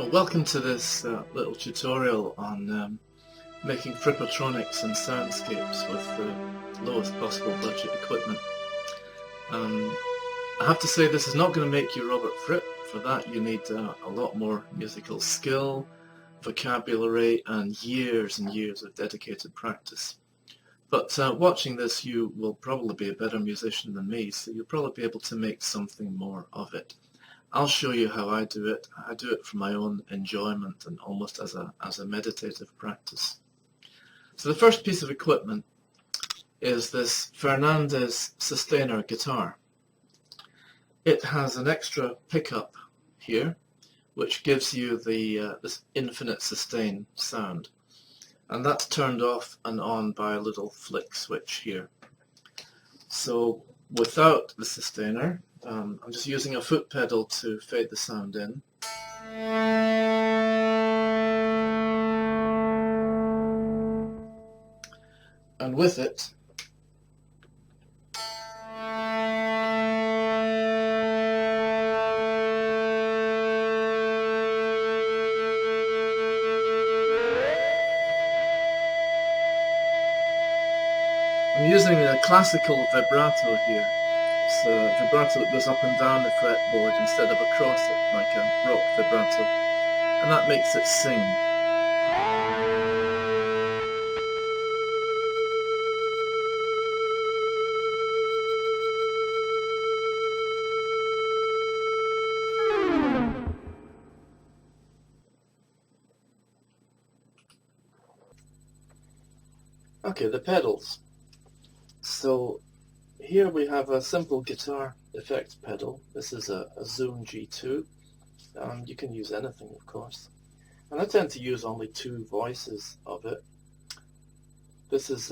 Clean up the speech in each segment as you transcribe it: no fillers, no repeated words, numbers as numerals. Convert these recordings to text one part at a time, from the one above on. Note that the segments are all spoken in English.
Well, welcome to this little tutorial on making Frippertronics and Soundscapes with the lowest possible budget equipment. I have to say this is not going to make you Robert Fripp. For that you need a lot more musical skill, vocabulary and years of dedicated practice. But watching this you will probably be a better musician than me, so you'll probably be able to make something more of it. I'll show you how I do it. I do it for my own enjoyment and almost as a meditative practice. So the first piece of equipment is this Fernandez Sustainer guitar. It has an extra pickup here which gives you this infinite sustain sound, and that's turned off and on by a little flick switch here. So without the sustainer, I'm just using a foot pedal to fade the sound in. And with it, I'm using a classical vibrato here. It's a vibrato that goes up and down the fretboard instead of across it like a rock vibrato, and that makes it sing. Okay, the pedals. So here we have a simple guitar effects pedal. This is a Zoom G2. You can use anything, of course. And I tend to use only two voices of it. This is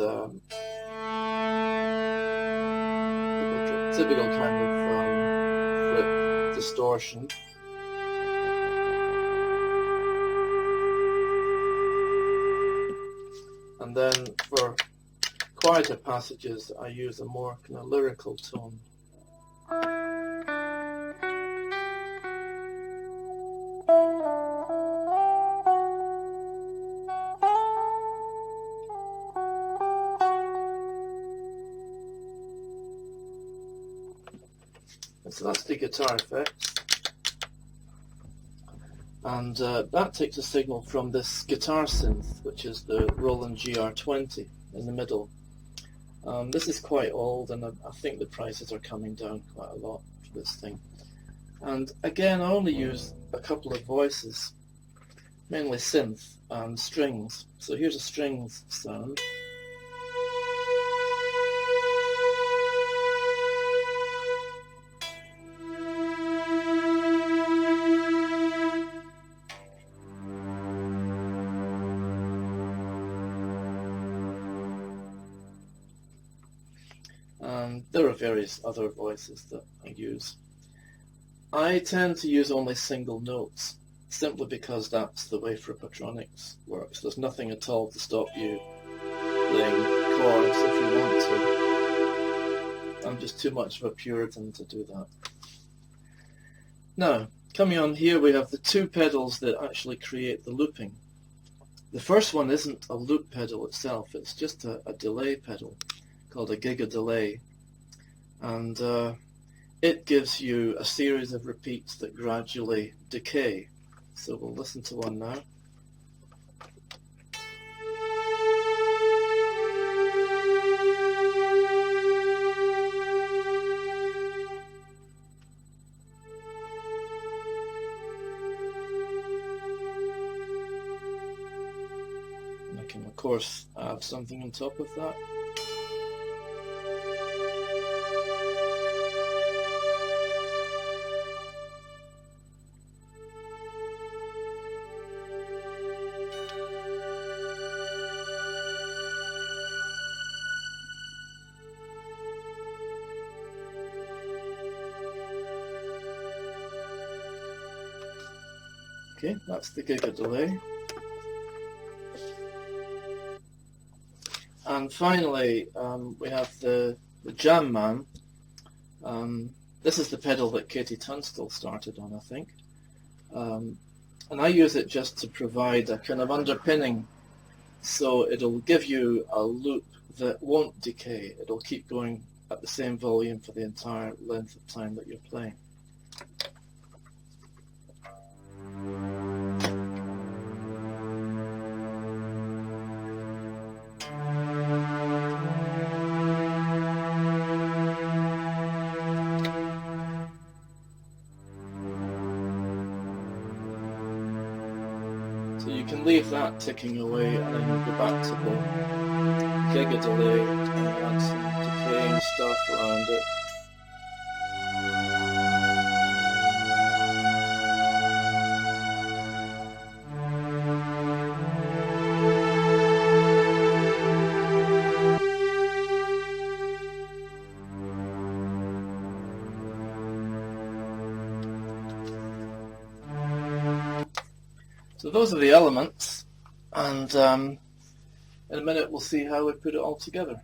typical kind of flip distortion. And then for quieter passages I use a more kind of lyrical tone. And so that's the guitar effects. And that takes a signal from this guitar synth, which is the Roland GR20 in the middle. This is quite old, and I think the prices are coming down quite a lot for this thing. And again, I only use a couple of voices, mainly synth and strings. So here's a strings sound. There are various other voices that I use. I tend to use only single notes, simply because that's the way Frippertronics works. There's nothing at all to stop you playing chords if you want to. I'm just too much of a Puritan to do that. Now, coming on here we have the two pedals that actually create the looping. The first one isn't a loop pedal itself, it's just a delay pedal called a Giga Delay. And it gives you a series of repeats that gradually decay. So we'll listen to one now. And I can of course add something on top of that. Okay, that's the Giga Delay. And finally, we have the Jam Man. This is the pedal that Katie Tunstall started on, I think. And I use it just to provide a kind of underpinning, so it'll give you a loop that won't decay. It'll keep going at the same volume for the entire length of time that you're playing. So you can leave that ticking away and then you'll go back to the Giga Delay and add some decaying stuff around it. So those are the elements, and in a minute we'll see how we put it all together.